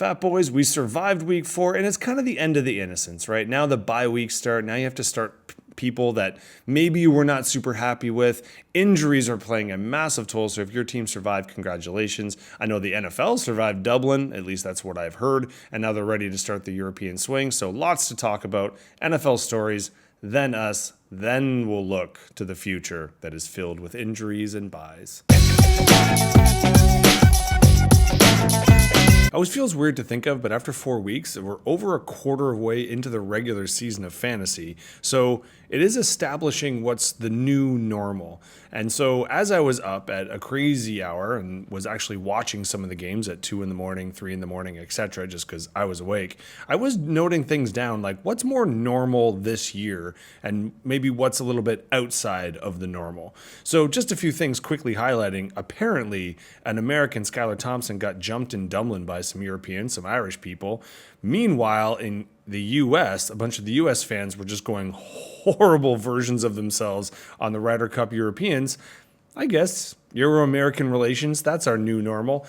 Fat Boys, we survived week 4, and it's kind of the end of the innocence, right? Now the bye weeks start. Now you have to start people that maybe you were not super happy with. Injuries are playing a massive toll, so if your team survived, congratulations. I know the NFL survived Dublin, at least that's what I've heard, and now they're ready to start the European swing, so lots to talk about. NFL stories, then us, then we'll look to the future that is filled with injuries and byes. Always feels weird to think of, but after 4 weeks, we're over a quarter way into the regular season of fantasy. So it is establishing what's the new normal. And so as I was up at a crazy hour and was actually watching some of the games at 2 in the morning, 3 in the morning, etc., just because I was awake, I was noting things down like what's more normal this year and maybe what's a little bit outside of the normal. So just a few things quickly highlighting. Apparently, an American, Skylar Thompson, got jumped in Dublin by some Europeans, some Irish people. Meanwhile, in the U.S., a bunch of the U.S. fans were just going horrible versions of themselves on the Ryder Cup Europeans. I guess Euro-American relations, that's our new normal.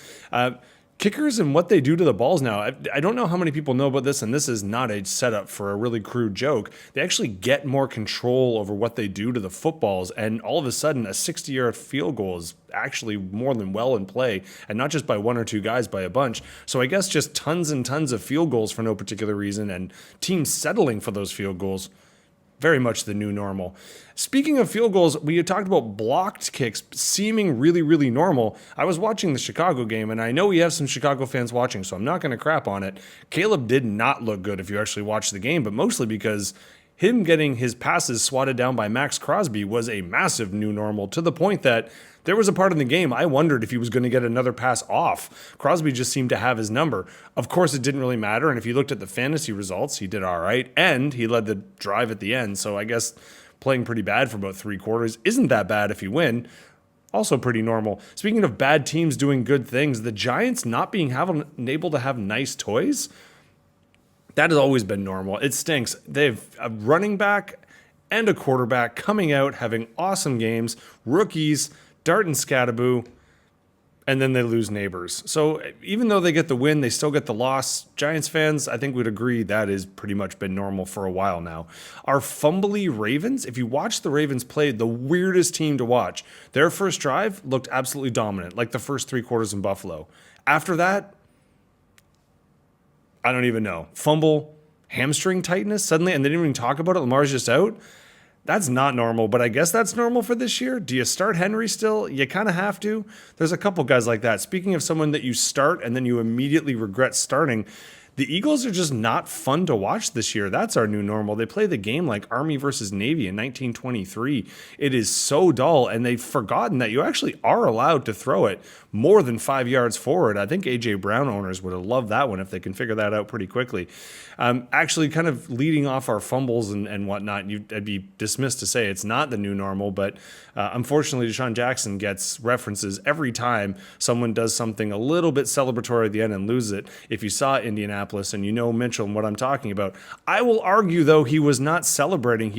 Kickers and what they do to the balls now. I don't know how many people know about this, and this is not a setup for a really crude joke. They actually get more control over what they do to the footballs, and all of a sudden, a 60-yard field goal is actually more than well in play, and not just by one or two guys, by a bunch. So I guess just tons and tons of field goals for no particular reason, and teams settling for those field goals. Very much the new normal. Speaking of field goals, we had talked about blocked kicks seeming really, really normal. I was watching the Chicago game, and I know we have some Chicago fans watching, so I'm not going to crap on it. Caleb did not look good if you actually watched the game, but mostly because him getting his passes swatted down by Max Crosby was a massive new normal, to the point that there was a part in the game I wondered if he was going to get another pass off. Crosby just seemed to have his number. Of course, it didn't really matter, and if you looked at the fantasy results, he did all right, and he led the drive at the end, so I guess playing pretty bad for about 3 quarters isn't that bad if you win. Also pretty normal. Speaking of bad teams doing good things, the Giants not being able to have nice toys, that has always been normal. It stinks. They've a running back and a quarterback coming out, having awesome games, rookies, dart and scataboo, and then they lose neighbors. So even though they get the win, they still get the loss. Giants fans, I think would agree that has pretty much been normal for a while now. Our fumbly Ravens, if you watch the Ravens play, the weirdest team to watch. Their first drive looked absolutely dominant, like the first 3 quarters in Buffalo. After that, I don't even know. Fumble, hamstring tightness suddenly, and they didn't even talk about it. Lamar's just out. That's not normal, but I guess that's normal for this year. Do you start Henry still? You kind of have to. There's a couple guys like that. Speaking of someone that you start and then you immediately regret starting, the Eagles are just not fun to watch this year. That's our new normal. They play the game like Army versus Navy in 1923. It is so dull, and they've forgotten that you actually are allowed to throw it more than 5 yards forward. I think A.J. Brown owners would have loved that one if they can figure that out pretty quickly. Actually, kind of leading off our fumbles and whatnot, I'd be dismissed to say it's not the new normal, but unfortunately, Deshaun Jackson gets references every time someone does something a little bit celebratory at the end and loses it. If you saw Indianapolis and you know Mitchell and what I'm talking about, I will argue, though, he was not celebrating.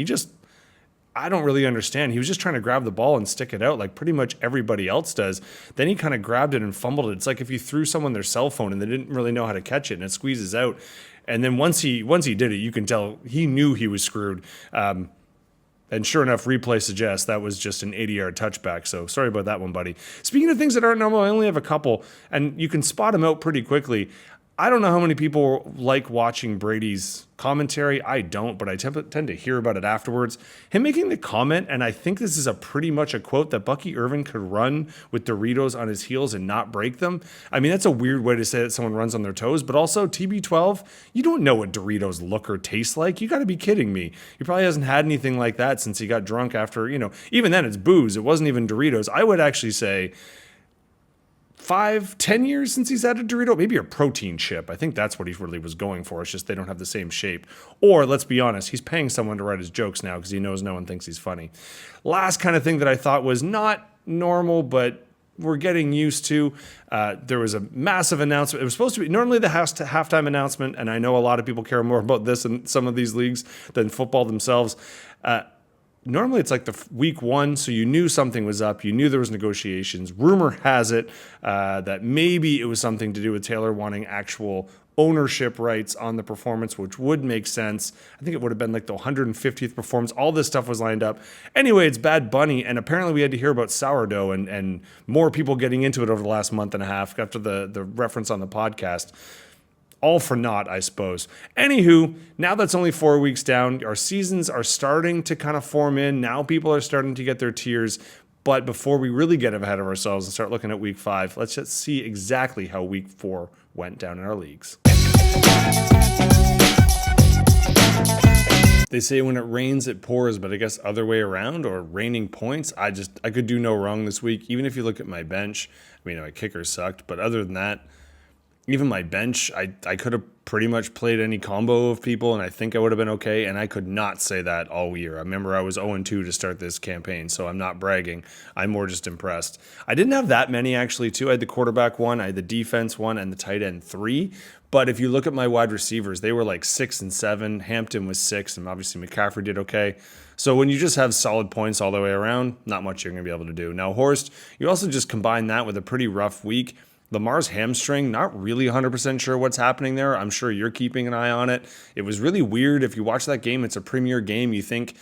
I don't really understand. He was just trying to grab the ball and stick it out like pretty much everybody else does. Then he kind of grabbed it and fumbled it. It's like if you threw someone their cell phone and they didn't really know how to catch it and it squeezes out. And then once he did it, you can tell he knew he was screwed. And sure enough, replay suggests that was just an 80-yard touchback. So sorry about that one, buddy. Speaking of things that aren't normal, I only have a couple, and you can spot them out pretty quickly. I don't know how many people like watching Brady's commentary. I don't, but I tend to hear about it afterwards. Him making the comment, and I think this is pretty much a quote, that Bucky Irvin could run with Doritos on his heels and not break them. I mean, that's a weird way to say that someone runs on their toes, but also TB12, you don't know what Doritos look or taste like. You got to be kidding me. He probably hasn't had anything like that since he got drunk after, even then it's booze. It wasn't even Doritos. I would actually say 5-10 years since he's had a Dorito, maybe a protein chip. I think that's what he really was going for. It's just they don't have the same shape. Or let's be honest, he's paying someone to write his jokes now because he knows no one thinks he's funny. Last kind of thing that I thought was not normal, but we're getting used to. There was a massive announcement. It was supposed to be normally the halftime announcement, and I know a lot of people care more about this in some of these leagues than football themselves. Normally it's like the week 1, so you knew something was up. You knew there was negotiations. Rumor has it that maybe it was something to do with Taylor wanting actual ownership rights on the performance, which would make sense. I think it would have been like the 150th performance. All this stuff was lined up. Anyway, it's Bad Bunny, and apparently we had to hear about sourdough and more people getting into it over the last month and a half after the reference on the podcast. All for naught, I suppose. Anywho, now that's only 4 weeks down. Our seasons are starting to kind of form in. Now people are starting to get their tiers. But before we really get ahead of ourselves and start looking at week 5, let's just see exactly how week 4 went down in our leagues. They say when it rains, it pours, but I guess other way around, or raining points. I could do no wrong this week. Even if you look at my bench, I mean, my kicker sucked, but other than that, even my bench, I could have pretty much played any combo of people, and I think I would have been okay, and I could not say that all year. I remember I was 0-2 to start this campaign, so I'm not bragging. I'm more just impressed. I didn't have that many, actually, too. I had the quarterback 1, I had the defense 1, and the tight end 3. But if you look at my wide receivers, they were like 6 and 7. Hampton was 6, and obviously McCaffrey did okay. So when you just have solid points all the way around, not much you're going to be able to do. Now, Horst, you also just combine that with a pretty rough week. Lamar's hamstring, not really 100% sure what's happening there. I'm sure you're keeping an eye on it. It was really weird. If you watch that game, it's a premier game. You think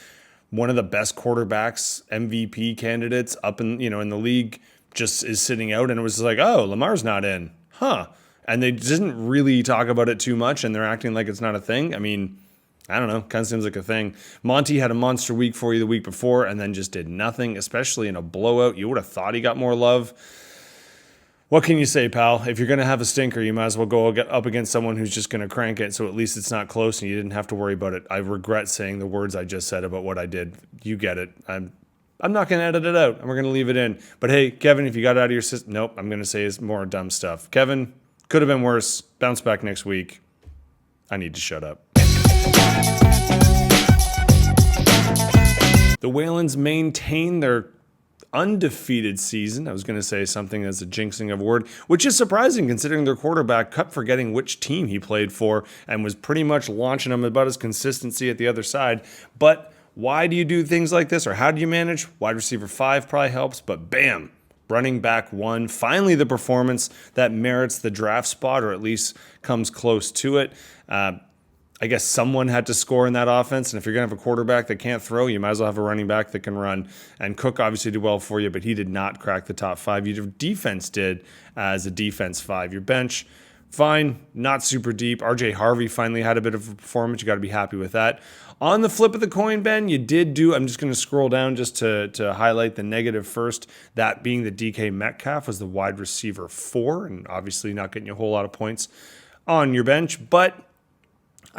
one of the best quarterbacks, MVP candidates up in the league just is sitting out, and it was like, oh, Lamar's not in. Huh. And they didn't really talk about it too much, and they're acting like it's not a thing. I mean, I don't know. Kind of seems like a thing. Monty had a monster week for you the week before and then just did nothing, especially in a blowout. You would have thought he got more love. What can you say, pal? If you're going to have a stinker, you might as well go get up against someone who's just going to crank it, so at least it's not close and you didn't have to worry about it. I regret saying the words I just said about what I did. You get it. I'm not going to edit it out, and we're going to leave it in. But hey, Kevin, if you got it out of your system, nope, I'm going to say it's more dumb stuff. Kevin, could have been worse. Bounce back next week. I need to shut up. The Whalens maintain their undefeated season. I was going to say something as a jinxing of a word, which is surprising considering their quarterback kept forgetting which team he played for and was pretty much launching them about his consistency at the other side. But why do you do things like this, or how do you manage? Wide receiver 5 probably helps, but bam, running back 1. Finally, the performance that merits the draft spot, or at least comes close to it. I guess someone had to score in that offense, and if you're going to have a quarterback that can't throw, you might as well have a running back that can run. And Cook obviously did well for you, but he did not crack the top 5. Your defense did as a defense 5. Your bench, fine, not super deep. RJ Harvey finally had a bit of a performance. You got to be happy with that. On the flip of the coin, Ben, you did do, I'm just going to scroll down just to highlight the negative first, that being the DK Metcalf was the wide receiver 4, and obviously not getting you a whole lot of points on your bench, but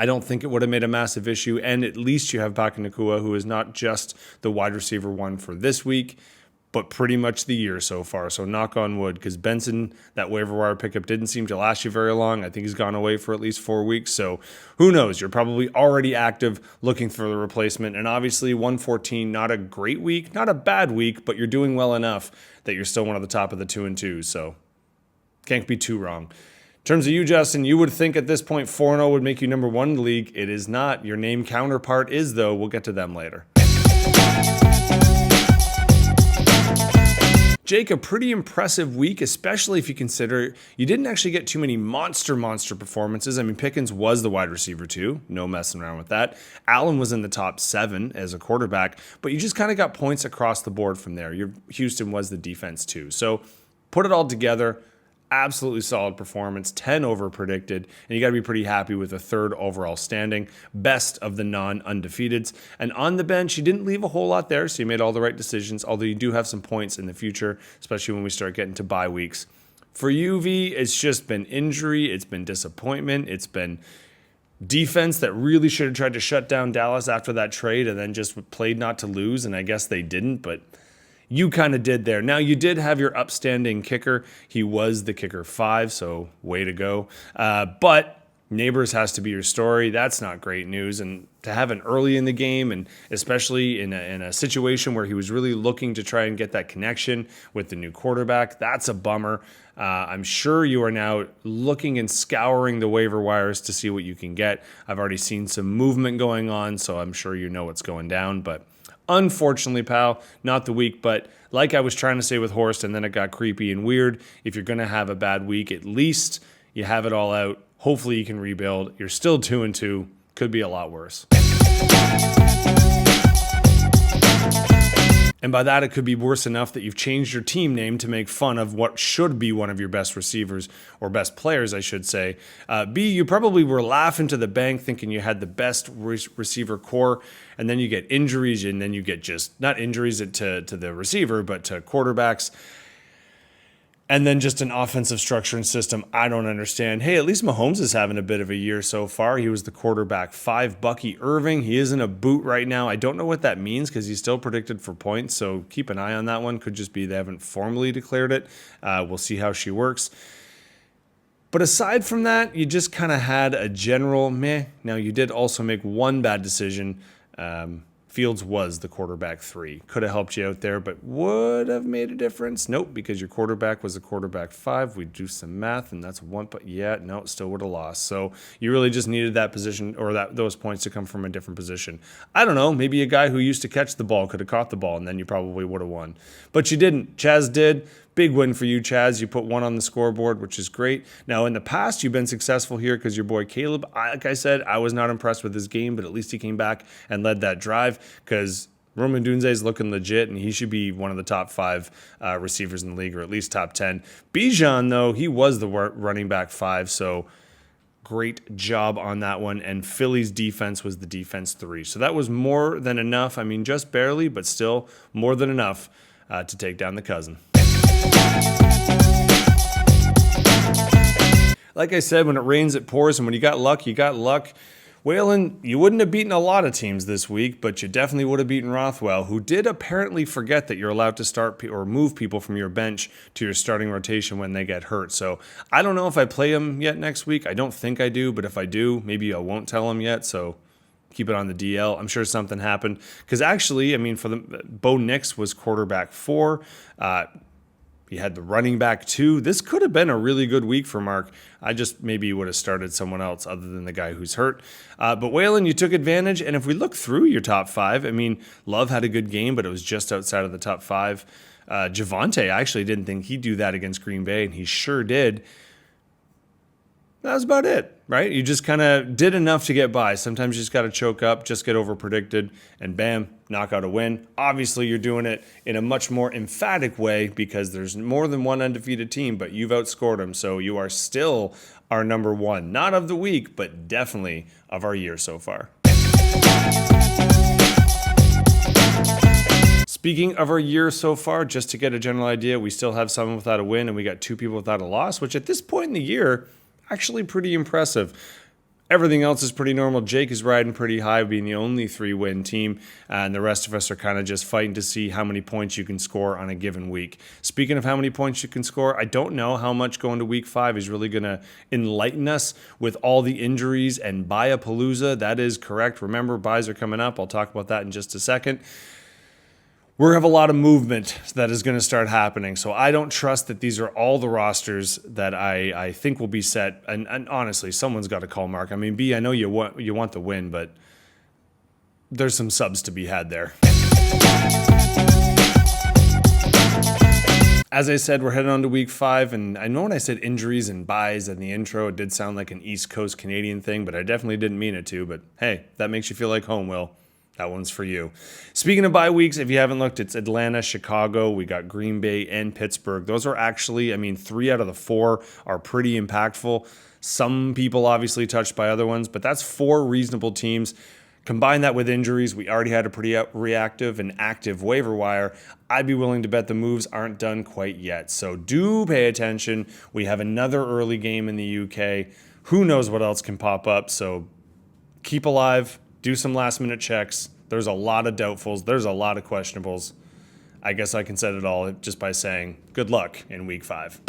I don't think it would have made a massive issue, and at least you have Puka Nacua, who is not just the wide receiver 1 for this week, but pretty much the year so far. So knock on wood, because Benson, that waiver wire pickup didn't seem to last you very long. I think he's gone away for at least 4 weeks. So who knows? You're probably already active looking for the replacement. And obviously 114, not a great week, not a bad week, but you're doing well enough that you're still one of the top of the 2 and 2. So can't be too wrong. In terms of you, Justin, you would think at this point 4-0 would make you number 1 in the league. It is not. Your name counterpart is, though. We'll get to them later. Jake, a pretty impressive week, especially if you consider you didn't actually get too many monster performances. I mean, Pickens was the wide receiver 2. No messing around with that. Allen was in the top 7 as a quarterback, but you just kind of got points across the board from there. Houston was the defense 2. So put it all together. Absolutely solid performance, 10 over predicted, and you got to be pretty happy with a 3rd overall standing, best of the non-undefeateds. And on the bench, you didn't leave a whole lot there, so you made all the right decisions, although you do have some points in the future, especially when we start getting to bye weeks. For UV, it's just been injury, it's been disappointment, it's been defense that really should have tried to shut down Dallas after that trade and then just played not to lose, and I guess they didn't, but you kind of did there. Now, you did have your upstanding kicker. He was the kicker 5, so way to go. But Neighbors has to be your story. That's not great news. And to have an early in the game, and especially in a situation where he was really looking to try and get that connection with the new quarterback, that's a bummer. I'm sure you are now looking and scouring the waiver wires to see what you can get. I've already seen some movement going on, so I'm sure you know what's going down. But unfortunately, pal, not the week. But like I was trying to say with Horst, and then it got creepy and weird, if you're going to have a bad week, at least you have it all out Hopefully you can rebuild. You're still 2-2. Could be a lot worse. And by that, it could be worse enough that you've changed your team name to make fun of what should be one of your best receivers, or best players, I should say. B, you probably were laughing to the bank thinking you had the best receiver core, and then you get injuries, and then you get just, not injuries to the receiver, but to quarterbacks. And then just an offensive structure and system I don't understand. Hey, at least Mahomes is having a bit of a year so far. He was the quarterback 5. Bucky Irving, he is in a boot right now. I don't know what that means because he's still predicted for points, so keep an eye on that one. Could just be they haven't formally declared it. We'll see how she works. But aside from that, you just kind of had a general meh. Now, you did also make one bad decision. Fields was the quarterback 3. Could have helped you out there, but would have made a difference? Nope, because your quarterback was a quarterback 5. We do some math, and that's 1. But yeah, no, still would have lost. So you really just needed that position, or those points to come from a different position. I don't know. Maybe a guy who used to catch the ball could have caught the ball, and then you probably would have won. But you didn't. Chaz did. Big win for you, Chaz. You put 1 on the scoreboard, which is great. Now, in the past, you've been successful here because your boy Caleb, like I said, I was not impressed with his game, but at least he came back and led that drive because Rome Odunze is looking legit, and he should be one of the top 5 receivers in the league, or at least top 10. Bijan, though, he was the running back 5, so great job on that one. And Philly's defense was the defense 3. So that was more than enough. I mean, just barely, but still more than enough to take down the cousin. Like I said, when it rains, it pours, and when you got luck, you got luck. Waylon, you wouldn't have beaten a lot of teams this week, but you definitely would have beaten Rothwell, who did apparently forget that you're allowed to start or move people from your bench to your starting rotation when they get hurt. So I don't know if I play him yet next week. I don't think I do, but if I do, maybe I won't tell him yet. So keep it on the DL. I'm sure something happened. Because actually, I mean, for the Bo Nix was quarterback 4. He had the running back 2. This could have been a really good week for Mark. I just maybe would have started someone else other than the guy who's hurt. But Waylon, you took advantage. And if we look through your top 5, I mean, Love had a good game, but it was just outside of the top 5. Javonte, I actually didn't think he'd do that against Green Bay, and he sure did. That was about it, right? You just kind of did enough to get by. Sometimes you just got to choke up, just get over-predicted, and bam, knock out a win. Obviously, you're doing it in a much more emphatic way because there's more than one undefeated team, but you've outscored them, so you are still our number 1. Not of the week, but definitely of our year so far. Speaking of our year so far, just to get a general idea, we still have someone without a win, and we got 2 people without a loss, which at this point in the year, actually pretty impressive. Everything else is pretty normal. Jake is riding pretty high, being the only 3-win team, and the rest of us are kind of just fighting to see how many points you can score on a given week. Speaking of how many points you can score, I don't know how much going to week 5 is really going to enlighten us with all the injuries and Buyapalooza. That is correct. Remember, buys are coming up. I'll talk about that in just a second. We have a lot of movement that is going to start happening. So I don't trust that these are all the rosters that I think will be set. And honestly, someone's got to call Mark. I mean, B, I know you want the win, but there's some subs to be had there. As I said, we're heading on to week 5, and I know when I said injuries and buys in the intro, it did sound like an East Coast Canadian thing, but I definitely didn't mean it to. But hey, that makes you feel like home, Will. That one's for you. Speaking of bye weeks, if you haven't looked, it's Atlanta, Chicago. We got Green Bay and Pittsburgh. Those are actually, 3 out of the 4 are pretty impactful. Some people obviously touched by other ones, but that's 4 reasonable teams. Combine that with injuries, we already had a pretty reactive and active waiver wire. I'd be willing to bet the moves aren't done quite yet. So do pay attention. We have another early game in the UK. Who knows what else can pop up? So keep alive. Do some last-minute checks. There's a lot of doubtfuls. There's a lot of questionables. I guess I can set it all just by saying good luck in week 5.